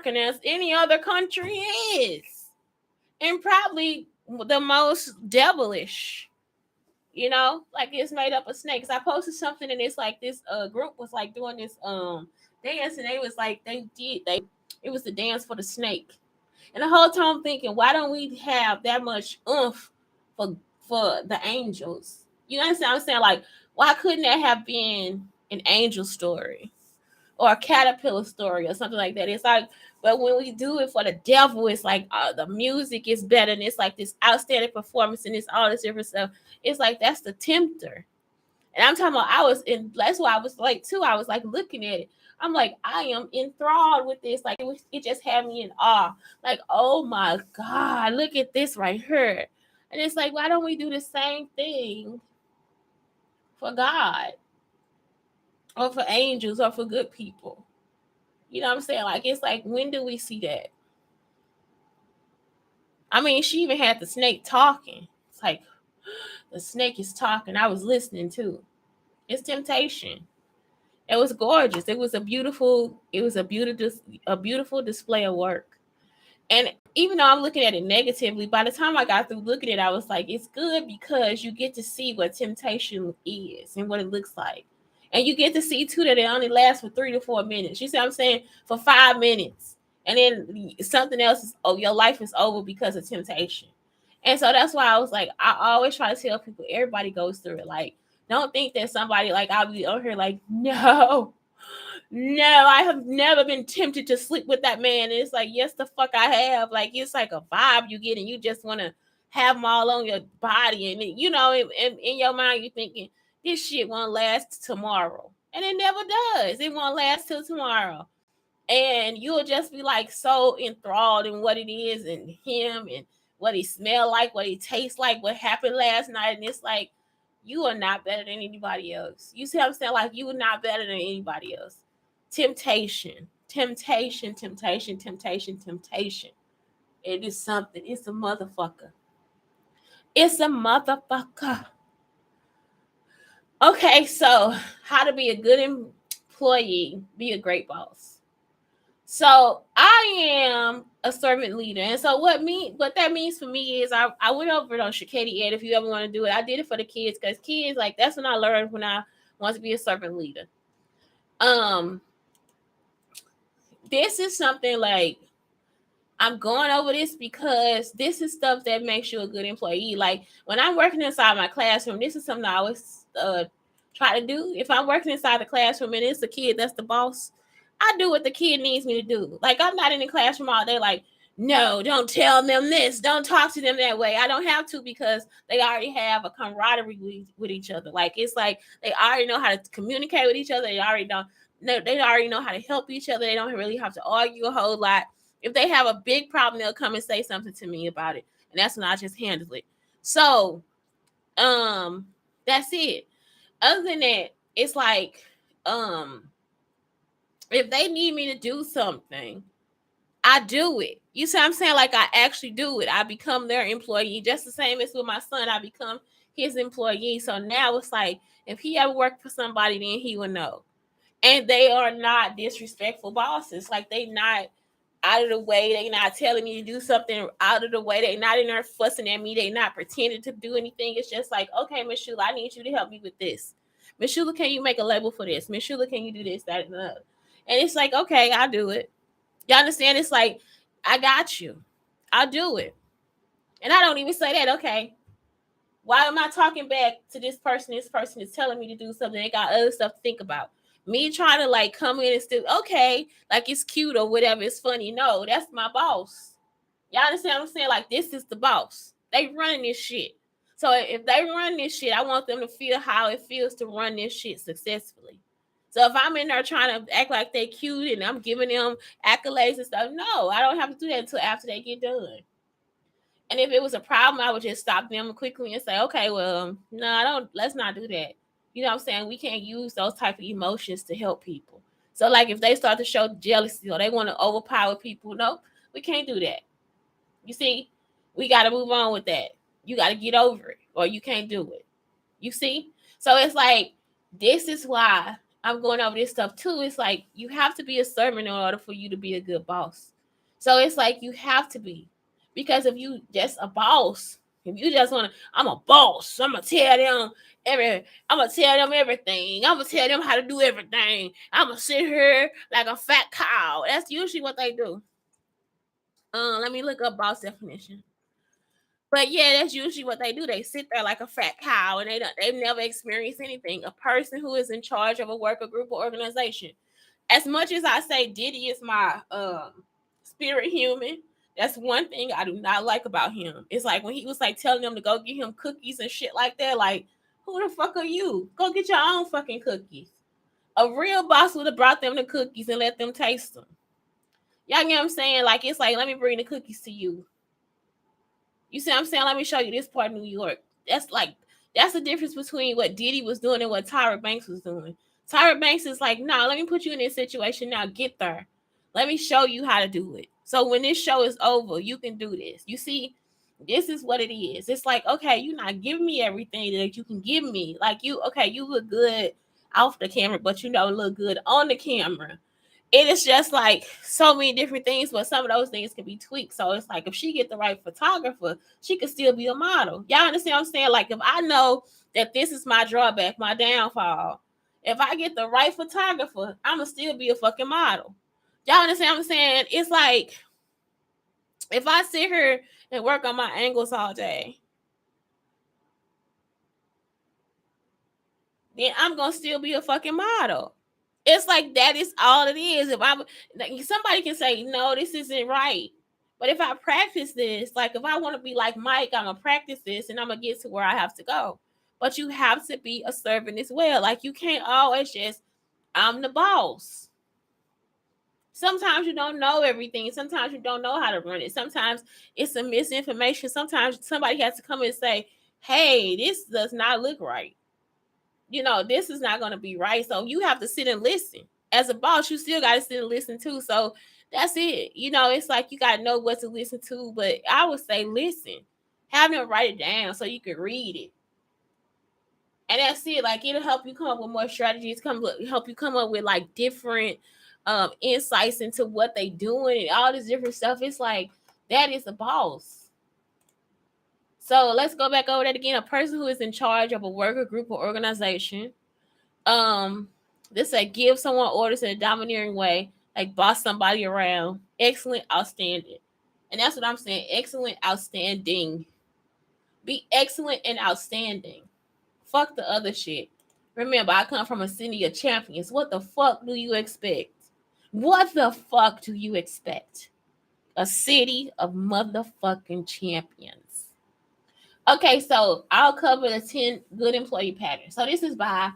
American as any other country is. And probably the most devilish. You know, like it's made up of snakes. I posted something and it's like this group was like doing this dance, and they was like it was the dance for the snake. And the whole time I'm thinking, why don't we have that much oomph for the angels? You understand what I'm saying? Like, why couldn't that have been an angel story or a caterpillar story or something like that? It's like, but when we do it for the devil, it's like the music is better, and it's like this outstanding performance, and it's all this different stuff. It's like that's the tempter. And I'm talking about, I was in, that's why I was like, too, I was like looking at it. I'm like, I am enthralled with this. Like, it just had me in awe. Like, oh my God, look at this right here. And it's like, why don't we do the same thing for God or for angels or for good people? You know what I'm saying? Like, it's like, when do we see that? I mean, she even had the snake talking. It's like, the snake is talking. I was listening too. It's temptation. It was gorgeous. It was a beautiful display of work. And even though I'm looking at it negatively, by the time I got through looking at it, I was like, it's good because you get to see what temptation is and what it looks like. And you get to see too that it only lasts for 3 to 4 minutes. You see what I'm saying? For 5 minutes. And then something else is, oh, your life is over because of temptation. And so that's why I was like, I always try to tell people, everybody goes through it. Like, don't think that somebody, like, I'll be on here like, no, I have never been tempted to sleep with that man. And it's like, yes, the fuck I have. Like, it's like a vibe you get, and you just want to have them all on your body. And, you know, in your mind, you're thinking, this shit won't last tomorrow. And it never does. It won't last till tomorrow. And you'll just be like so enthralled in what it is and him and what he smelled like, what he tastes like, what happened last night. And it's like, you are not better than anybody else. You see what I'm saying? Like, you are not better than anybody else. Temptation. It is something. It's a motherfucker. Okay, so how to be a good employee, be a great boss. So I am a servant leader. And so what that means for me is I went over it on shanteschuler. If you ever want to do it, I did it for the kids, because kids, like, that's when I learned when I want to be a servant leader. This is something like, I'm going over this because this is stuff that makes you a good employee. Like, when I'm working inside my classroom, this is something I always try to do. If I'm working inside the classroom and it's a kid that's the boss, I do what the kid needs me to do. Like, I'm not in the classroom all day like, no, don't tell them this. Don't talk to them that way. I don't have to, because they already have a camaraderie with each other. Like, it's like they already know how to communicate with each other. They already know how to help each other. They don't really have to argue a whole lot. If they have a big problem, they'll come and say something to me about it. And that's when I just handle it. So, that's it. Other than that, it's like, if they need me to do something, I do it. You see what I'm saying? Like, I actually do it. I become their employee. Just the same as with my son, I become his employee. So now it's like, if he ever worked for somebody, then he would know. And they are not disrespectful bosses. Like, they not out of the way. They not telling me to do something out of the way. They not in there fussing at me. They not pretending to do anything. It's just like, okay, Miss Shula, I need you to help me with this. Miss Shula, can you make a label for this? Miss Shula, can you do this, that, and the other? And it's like, okay, I'll do it. You understand? It's like, I got you. I'll do it. And I don't even say that, okay, why am I talking back to this person? This person is telling me to do something. They got other stuff to think about. Me trying to like come in and still, okay, like it's cute or whatever, it's funny. No, that's my boss. Y'all understand what I'm saying? Like, this is the boss. They running this shit. So if they run this shit, I want them to feel how it feels to run this shit successfully. So if I'm in there trying to act like they cute and I'm giving them accolades and stuff, no, I don't have to do that until after they get done. And if it was a problem, I would just stop them quickly and say, okay, well, no, let's not do that. You know what I'm saying? We can't use those type of emotions to help people. So like, if they start to show jealousy or they want to overpower people, no, we can't do that. You see, we got to move on with that. You got to get over it, or you can't do it. You see? So it's like, this is why I'm going over this stuff too. It's like you have to be a servant in order for you to be a good boss. So it's like you have to be. Because if you just a boss, if you just want to, I'm a boss. I'm gonna tell them everything. I'm gonna tell them how to do everything. I'm gonna sit here like a fat cow. That's usually what they do. Let me look up boss definition. But yeah, that's usually what they do. They sit there like a fat cow, and they've never experienced anything. A person who is in charge of a worker group or organization. As much as I say Diddy is my spirit human, that's one thing I do not like about him. It's like when he was like telling them to go get him cookies and shit like that. Like, who the fuck are you? Go get your own fucking cookies. A real boss would have brought them the cookies and let them taste them. Y'all get what I'm saying? Like, it's like, let me bring the cookies to you. You see what I'm saying? Let me show you this part of New York. That's the difference between what Diddy was doing and what Tyra Banks was doing. Tyra Banks is like, nah, let me put you in this situation now. Get there. Let me show you how to do it. So when this show is over, you can do this. You see, this is what it is. It's like, okay, you're not giving me everything that you can give me. Like you look good off the camera, but you don't look good on the camera. It is just like so many different things, but some of those things can be tweaked. So it's like if she get the right photographer, she could still be a model. Y'all understand what I'm saying? Like if I know that this is my drawback, my downfall, if I get the right photographer, I'ma still be a fucking model. Y'all understand what I'm saying? It's like if I sit here and work on my angles all day, then I'm gonna still be a fucking model. It's like that is all it is. If I somebody can say no, this isn't right, but if I practice this, like if I want to be like Mike, I'm gonna practice this and I'm gonna get to where I have to go. But you have to be a servant as well. Like you can't always just I'm the boss. Sometimes you don't know everything. Sometimes you don't know how to run it. Sometimes it's some misinformation. Sometimes somebody has to come and say, "Hey, this does not look right." This is not going to be right. So you have to sit and listen. As a boss, you still got to sit and listen too. So that's it. It's like you got to know what to listen to. But I would say listen. Have them write it down so you can read it. And that's it. Like it'll help you come up with more strategies. Help you come up with like different insights into what they doing and all this different stuff. It's like that is a boss. So let's go back over that again. A person who is in charge of a worker group or organization. This like give someone orders in a domineering way, like boss somebody around. Excellent, outstanding. And that's what I'm saying. Excellent, outstanding. Be excellent and outstanding. Fuck the other shit. Remember, I come from a city of champions. What the fuck do you expect? What the fuck do you expect? A city of motherfucking champions. Okay, so I'll cover the 10 good employee patterns. So this is by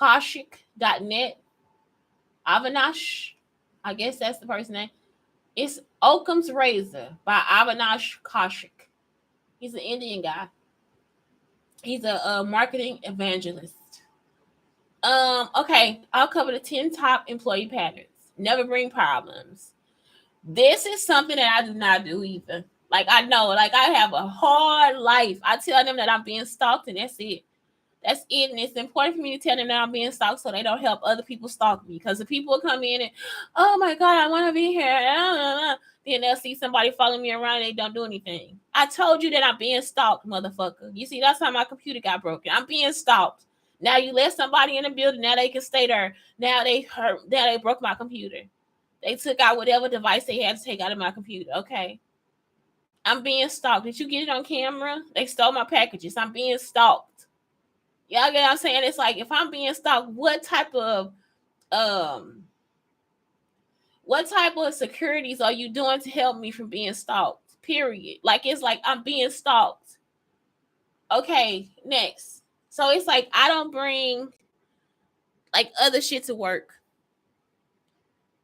Kaushik.net. Avinash, I guess that's the person name. It's Occam's Razor by Avinash Kaushik. He's an Indian guy. He's a marketing evangelist. Okay, I'll cover the 10 top employee patterns. Never bring problems. This is something that I do not do either. Like I know, like I have a hard life. I tell them that I'm being stalked and that's it. That's it. And it's important for me to tell them that I'm being stalked so they don't help other people stalk me. Because the people come in and, oh my God, I want to be here. Then they'll see somebody following me around and they don't do anything. I told you that I'm being stalked, motherfucker. You see, that's how my computer got broken. I'm being stalked. Now you let somebody in the building. Now they can stay there. Now they broke my computer. They took out whatever device they had to take out of my computer. Okay. I'm being stalked. Did you get it on camera? They stole my packages. I'm being stalked. Y'all get what I'm saying? It's like if I'm being stalked, what type of securities are you doing to help me from being stalked? Period. Like it's like I'm being stalked. Okay, next. So it's like I don't bring like other shit to work.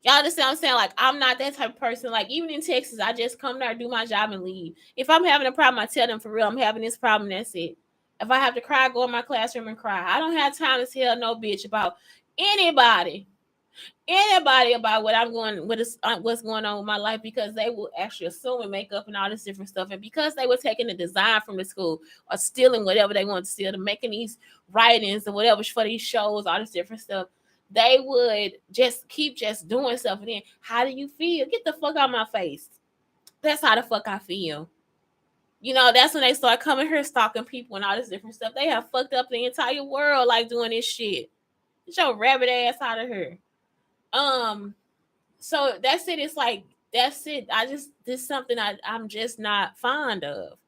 Y'all understand what I'm saying? Like, I'm not that type of person. Like, even in Texas, I just come there, do my job, and leave. If I'm having a problem, I tell them for real, I'm having this problem, that's it. If I have to cry, I go in my classroom and cry. I don't have time to tell no bitch about anybody. anybody about what's going on with my life, because they will actually assume and make up and all this different stuff. And because they were taking the design from the school or stealing whatever they want to steal, to making these writings or whatever for these shows, all this different stuff, they would just keep just doing stuff. And then, how do you feel? Get the fuck out of my face. That's how the fuck I feel. That's when they start coming here stalking people and all this different stuff. They have fucked up the entire world like doing this shit. Get your rabbit ass out of here. So that's it. It's like, that's it. This is something I'm just not fond of.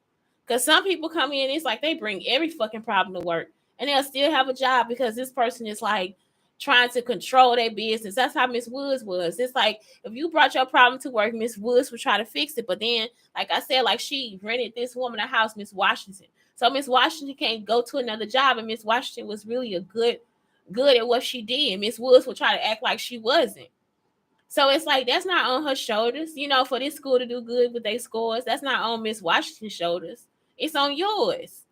Because some people come in, it's like they bring every fucking problem to work and they'll still have a job because this person is like trying to control their business. That's how Miss Woods was. It's like, if you brought your problem to work, Miss Woods would try to fix it. But then, like I said, like, she rented this woman a house, Miss Washington. So Miss Washington can't go to another job, and Miss Washington was really a good at what she did. Miss Woods would try to act like she wasn't. So it's like, that's not on her shoulders, for this school to do good with their scores. That's not on Miss Washington's shoulders. It's on yours.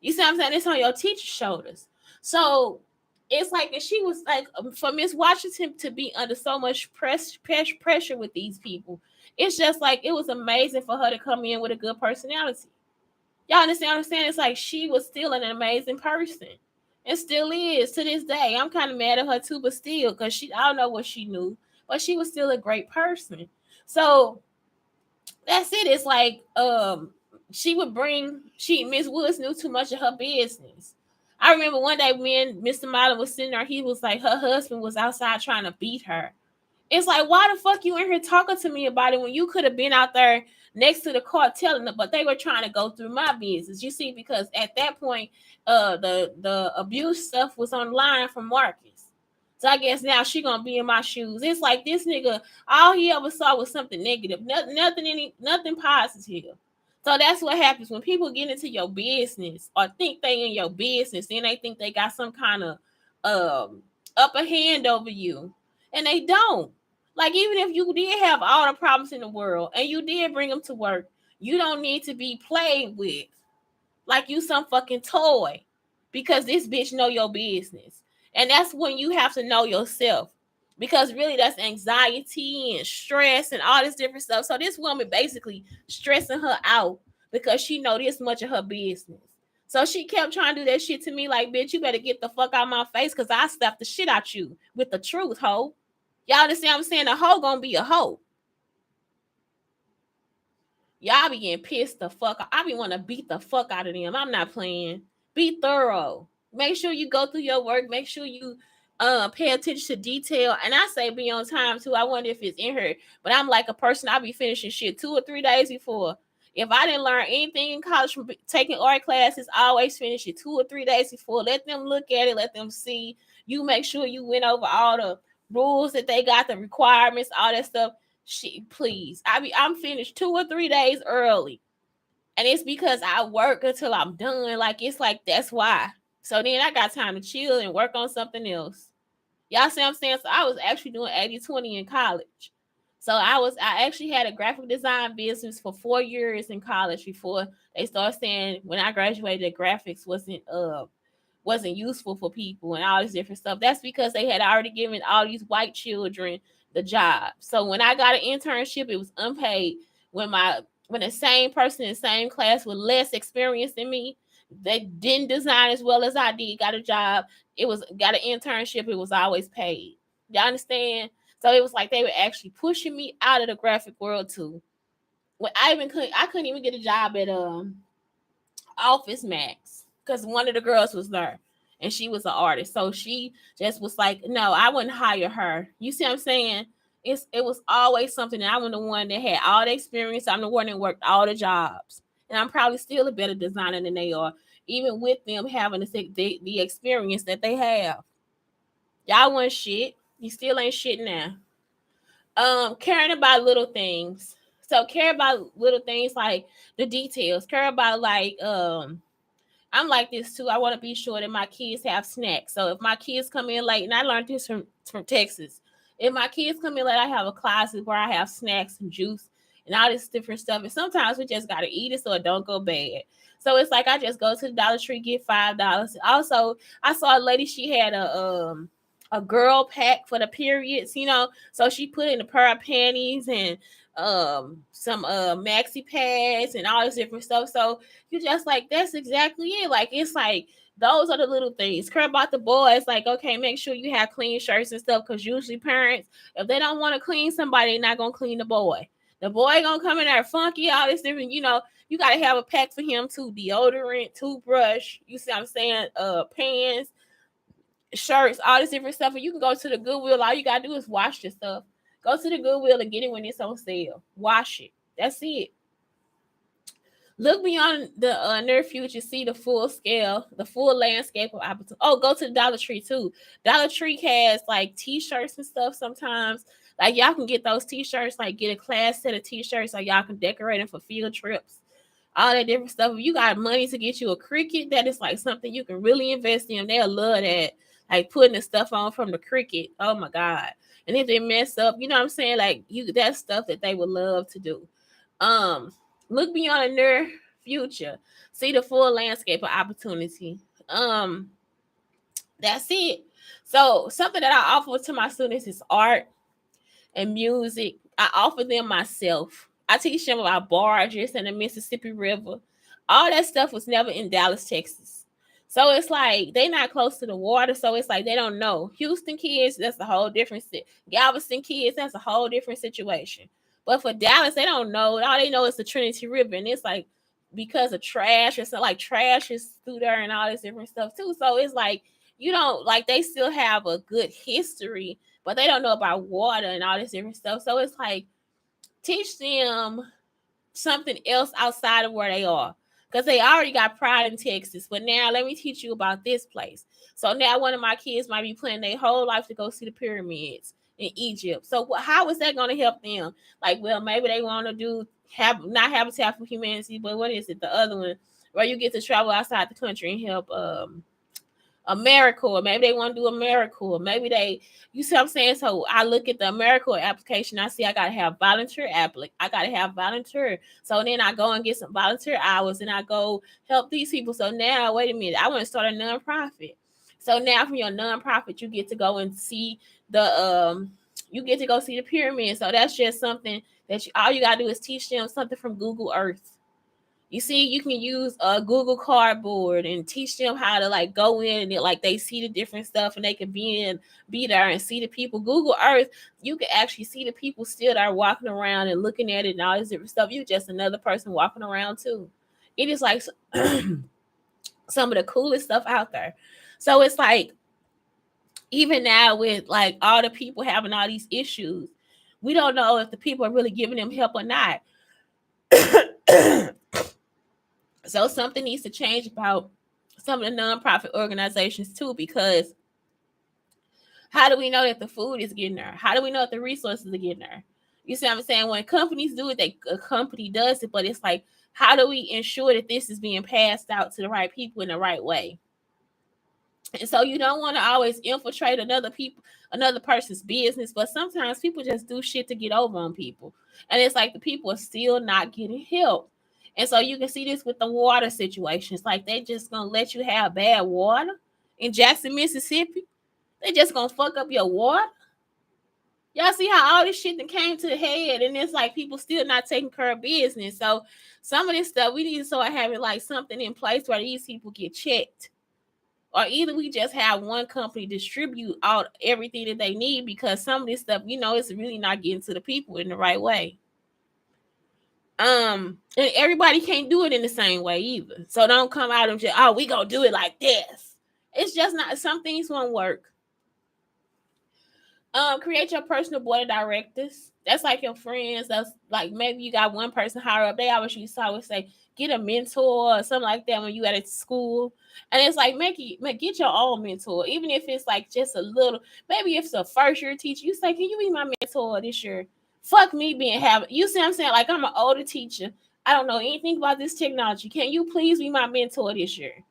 You see what I'm saying? It's on your teacher's shoulders. So it's like, if she was like, for Miss Washington to be under so much pressure with these people, it's just like, it was amazing for her to come in with a good personality. Y'all understand what I'm saying? It's like, she was still an amazing person. And still is to this day. I'm kind of mad at her too, but still, because I don't know what she knew, but she was still a great person. So that's it. It's like, Miss Woods knew too much of her business. I remember one day when Mr. Marlin was sitting there, he was like, her husband was outside trying to beat her. It's like, why the fuck you in here talking to me about it when you could have been out there next to the car telling them? But they were trying to go through my business, you see, because at that point, the abuse stuff was online from Marcus. So I guess now she gonna be in my shoes. It's like, this nigga, all he ever saw was something negative, nothing positive. So that's what happens when people get into your business or think they in your business, then they think they got some kind of upper hand over you. And they don't. Like, even if you did have all the problems in the world and you did bring them to work, you don't need to be played with like you some fucking toy, because this bitch know your business. And that's when you have to know yourself, because really that's anxiety and stress and all this different stuff. So this woman basically stressing her out because she know this much of her business. So she kept trying to do that shit to me, like, bitch, you better get the fuck out of my face, because I slapped the shit out you with the truth, hoe. Y'all understand what I'm saying? A hoe gonna be a hoe. Y'all be getting pissed the fuck off. I be want to beat the fuck out of them. I'm not playing. Be thorough. Make sure you go through your work. Make sure you pay attention to detail. And I say be on time too. I wonder if it's in her. But I'm like a person, I be finishing shit 2 or 3 days before. If I didn't learn anything in college from taking art classes, I always finish it 2 or 3 days before. Let them look at it. Let them see. You make sure you went over all the rules that they got, the requirements, all that stuff. Shit, please. I'm finished 2 or 3 days early. And it's because I work until I'm done. Like, it's like, that's why. So then I got time to chill and work on something else. Y'all see what I'm saying? So I was actually doing 80-20 in college. So I actually had a graphic design business for 4 years in college before they started saying, when I graduated, that graphics wasn't useful for people and all this different stuff. That's because they had already given all these white children the job. So when I got an internship, it was unpaid. When the same person in the same class with less experience than me, they didn't design as well as I did, got a job, got an internship, it was always paid. Y'all understand? So it was like they were actually pushing me out of the graphic world too. When I couldn't even get a job at Office Max because one of the girls was there and she was an artist. So she just was like, no, I wouldn't hire her. You see what I'm saying? It was always something that I'm the one that had all the experience. I'm the one that worked all the jobs. And I'm probably still a better designer than they are, even with them having the experience that they have. Y'all want shit. You still ain't shit now. Caring about little things. So care about little things like the details. Care about like I'm like this too. I want to be sure that my kids have snacks. So if my kids come in late, and I learned this from Texas, if my kids come in late, I have a closet where I have snacks and juice and all this different stuff. And sometimes we just gotta eat it so it don't go bad. So it's like I just go to the Dollar Tree, get $5. Also, I saw a lady, she had a a girl pack for the periods, So she put in a pair of panties and some maxi pads and all this different stuff. So you just like, that's exactly it. Like, it's like those are the little things. Care about the boys, like, okay, make sure you have clean shirts and stuff, because usually parents, if they don't want to clean somebody, they're not gonna clean the boy. The boy gonna come in there funky, all this different, you gotta have a pack for him too. Deodorant, toothbrush, you see what I'm saying? Pants, shirts, all this different stuff. And you can go to the Goodwill. All you gotta do is wash the stuff. Go to the Goodwill and get it when it's on sale. Wash it. That's it. Look beyond the near future, see the full scale, the full landscape of opportunity. Oh, go to the Dollar Tree too. Dollar Tree has like t-shirts and stuff sometimes. Like, y'all can get those t-shirts, like get a class set of t-shirts so y'all can decorate them for field trips. All that different stuff. If you got money to get you a Cricut, that is like something you can really invest in. They'll love that. Like putting the stuff on from the Cricut. Oh my God. And if they mess up, you know what I'm saying? Like, that's stuff that they would love to do. Look beyond the near future. See the full landscape of opportunity. That's it. So something that I offer to my students is art and music. I offer them myself. I teach them about barges and the Mississippi River. All that stuff was never in Dallas, Texas. So it's like they not close to the water. So it's like they don't know. Houston kids, that's a whole different Galveston kids, that's a whole different situation. But for Dallas, they don't know. All they know is the Trinity River. And it's like because of trash or something, like trash is through there and all this different stuff too. So it's like you don't like they still have a good history, but they don't know about water and all this different stuff. So it's like teach them something else outside of where they are, because they already got pride in Texas. But now let me teach you about this place. So now one of my kids might be planning their whole life to go see the pyramids in Egypt. So how is that going to help them? Like, well, maybe they want to do not Habitat for Humanity, but what is it? The other one where you get to travel outside the country and help AmeriCorps. Maybe they want to do AmeriCorps. Maybe they, you see what I'm saying? So I look at the AmeriCorps application. I see I got to have volunteer I got to have volunteer. So then I go and get some volunteer hours and I go help these people. So now, wait a minute, I want to start a nonprofit. So now from your nonprofit, you get to go and see you get to go see the pyramid. So that's just something that all you got to do is teach them something from Google Earth. You see, you can use a Google Cardboard and teach them how to like go in and like they see the different stuff and they can be there and see the people. Google Earth, you can actually see the people still there walking around and looking at it and all this different stuff. You're just another person walking around too. It is like some of the coolest stuff out there. So it's like even now with like all the people having all these issues, we don't know if the people are really giving them help or not. So something needs to change about some of the nonprofit organizations too, because how do we know that the food is getting there? How do we know that the resources are getting there? You see what I'm saying? When companies do it, a company does it, but it's like, how do we ensure that this is being passed out to the right people in the right way? And so you don't want to always infiltrate another person's business, but sometimes people just do shit to get over on people. And it's like the people are still not getting help. And so you can see this with the water situations. Like they just gonna let you have bad water in Jackson, Mississippi. They just gonna fuck up your water. Y'all see how all this shit that came to the head, and it's like people still not taking care of business. So some of this stuff we need to start having like something in place where these people get checked. Or either we just have one company distribute out everything that they need, because some of this stuff, it's really not getting to the people in the right way. And everybody can't do it in the same way either. So don't come out and just, we gonna do it like this. It's just not, some things won't work. Create your personal board of directors. That's like your friends. That's like maybe you got one person higher up. They always used to always say, get a mentor or something like that when you at school. And it's like get your own mentor, even if it's like just a little. Maybe if it's a first year teacher, you say, can you be my mentor this year? Fuck me you see what I'm saying? Like, I'm an older teacher. I don't know anything about this technology. Can you please be my mentor this year?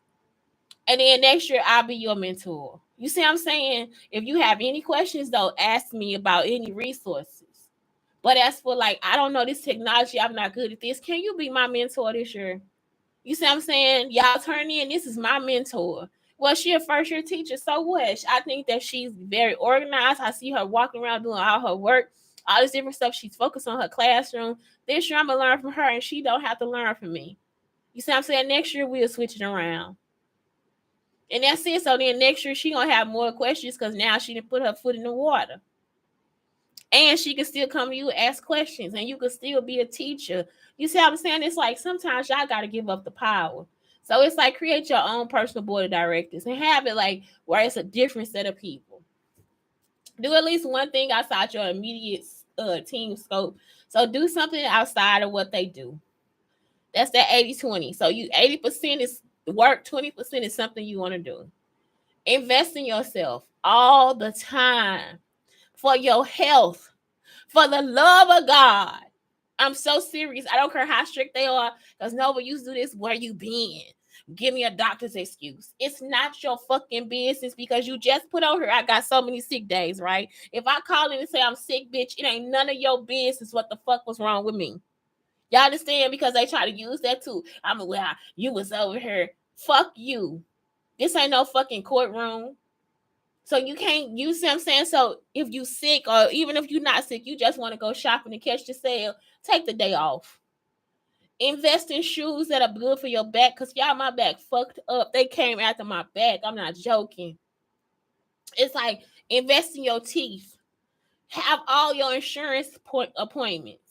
And then next year, I'll be your mentor. You see what I'm saying? If you have any questions, though, ask me about any resources. But as for like, I don't know this technology, I'm not good at this. Can you be my mentor this year? You see what I'm saying? Y'all turn in. This is my mentor. Well, she a first year teacher, so what? I think that she's very organized. I see her walking around doing all her work, all this different stuff. She's focused on her classroom. This year I'm gonna learn from her, and she don't have to learn from me. You see what I'm saying? Next year we'll switch it around. And that's it. So then next year she gonna have more questions because now she done put her foot in the water. And she can still come to you and ask questions, and you can still be a teacher. You see what I'm saying? It's like sometimes y'all gotta give up the power. So it's like create your own personal board of directors and have it like where it's a different set of people. Do at least one thing outside your immediate team scope. So do something outside of what they do. That's that 80-20. So you 80% is work, 20% is something you want to do. Invest in yourself all the time for your health, for the love of God. I'm so serious. I don't care how strict they are, because nobody used to do this. Where you been? Give me a doctor's excuse. It's not your fucking business, because you just put on here, I got so many sick days, right? If I call in and say I'm sick, bitch, it ain't none of your business what the fuck was wrong with me. Y'all understand? Because they try to use that too. I'm like, well, you was over here. Fuck you. This ain't no fucking courtroom. So you can't, you see what I'm saying? So if you sick, or even if you're not sick, you just want to go shopping and catch the sale, take the day off. Invest in shoes that are good for your back, because y'all, my back fucked up. They came after my back. I'm not joking. It's like invest in your teeth. Have all your insurance appointments.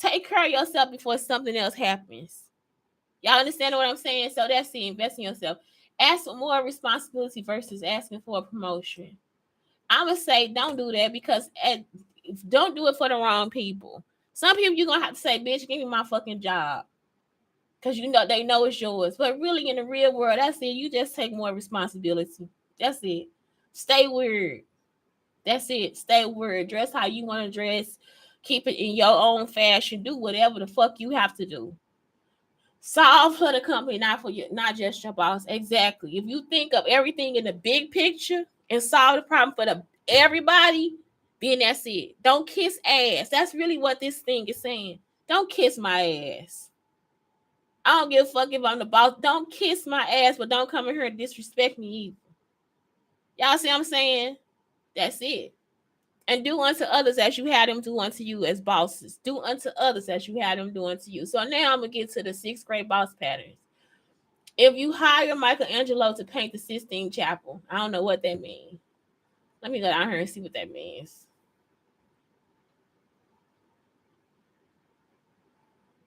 Take care of yourself before something else happens. Y'all understand what I'm saying? So that's the invest in yourself. Ask for more responsibility versus asking for a promotion. I'm going to say don't do that, because don't do it for the wrong people. Some people you're going to have to say, bitch, give me my fucking job. Because you know they know it's yours. But really in the real world, that's it. You just take more responsibility. That's it. Stay weird. That's it. Stay weird. Dress how you want to dress. Keep it in your own fashion. Do whatever the fuck you have to do. Solve for the company, not just your boss. Exactly. If you think of everything in the big picture and solve the problem for everybody, then that's it. Don't kiss ass. That's really what this thing is saying. Don't kiss my ass. I don't give a fuck if I'm the boss. Don't kiss my ass, but don't come in here and disrespect me either. Y'all see what I'm saying? That's it. And do unto others as you had them do unto you as bosses. Do unto others as you had them do unto you. So now I'm going to get to the 6th grade boss patterns. If you hire Michelangelo to paint the Sistine Chapel, I don't know what that means. Let me go down here and see what that means.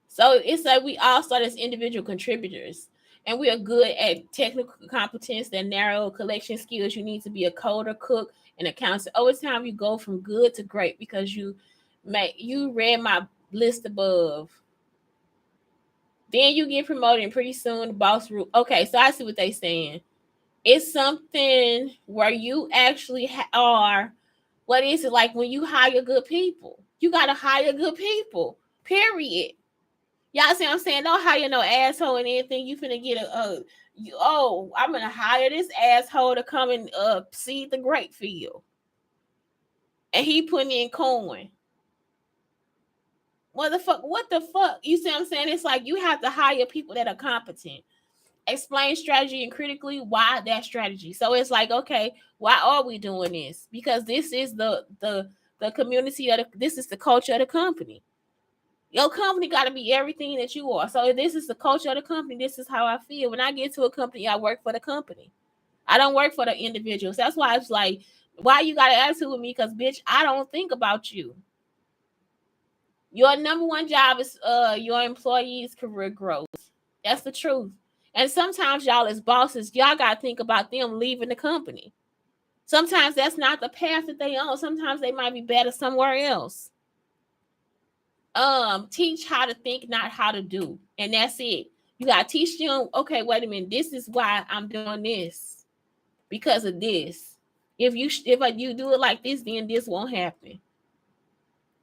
So it's like we all start as individual contributors, and we are good at technical competence and narrow collection skills. You need to be a coder, cook, and accountant. Over time, you go from good to great because you read my list above. Then you get promoted, and pretty soon the boss rule. Okay, so I see what they're saying. It's something where you actually are. What is it like when you hire good people? You gotta hire good people. Period. Y'all see what I'm saying? Don't hire no asshole and anything. You finna get I'm gonna hire this asshole to come and seed the grape field. And he putting in corn. What the fuck? You see what I'm saying? It's like you have to hire people that are competent. Explain strategy and critically why that strategy. So it's like, okay, why are we doing this? Because this is the community this is the culture of the company. Your company got to be everything that you are. So if this is the culture of the company, this is how I feel. When I get to a company, I work for the company. I don't work for the individuals. That's why it's like, why you got an attitude with me? Because, bitch, I don't think about you. Your number one job is your employees' career growth. That's the truth. And sometimes y'all as bosses, y'all got to think about them leaving the company. Sometimes that's not the path that they on. Sometimes they might be better somewhere else. Teach how to think, not how to do. And that's it. You got to teach them, okay, wait a minute. This is why I'm doing this. Because of this. If you do it like this, then this won't happen.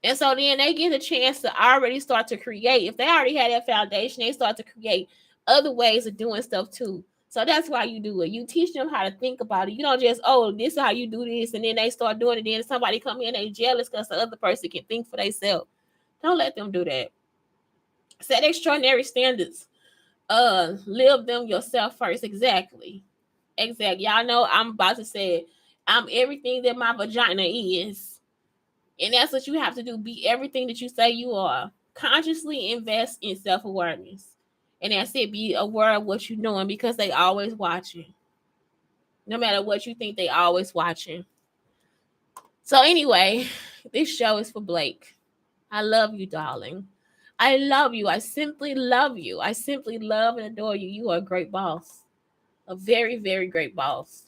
And so then they get a chance to already start to create. If they already had that foundation, they start to create other ways of doing stuff too. So that's why you do it. You teach them how to think about it. You don't just, this is how you do this, and then they start doing it. Then somebody come in, they jealous because the other person can think for themselves. Don't let them do that. Set extraordinary standards. Live them yourself first. Exactly. Exactly. Y'all know I'm about to say I'm everything that my vagina is. And that's what you have to do. Be everything that you say you are. Consciously invest in self-awareness. And that's it. Be aware of what you're doing because they always watching. No matter what you think, they always watching. So anyway, this show is for Blake. I love you, darling. I love you. I simply love you. I simply love and adore you. You are a great boss. A very, very great boss.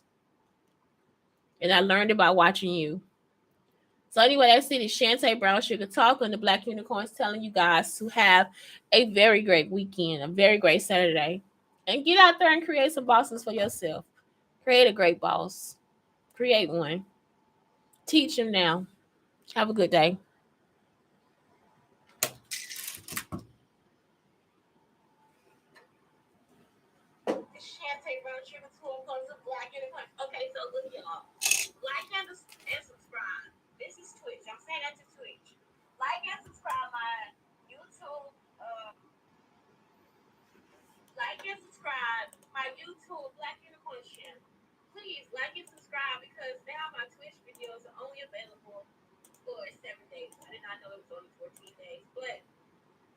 And I learned it by watching you. So anyway, that's it. It's Shante Brown Sugar Talk on the Black Unicorns telling you guys to have a very great weekend, a very great Saturday. And get out there and create some bosses for yourself. Create a great boss. Create one. Teach them now. Have a good day. Shante Brown Sugar Talk on the Black Unicorns. Okay, so look, y'all. Like and subscribe. This is Twitch. I'm saying that to Twitch. Like and subscribe my YouTube. Like and subscribe my YouTube Black Unicorn channel. Please like and subscribe because now my Twitch videos are only available for 7 days. I did not know it was only 14 days, but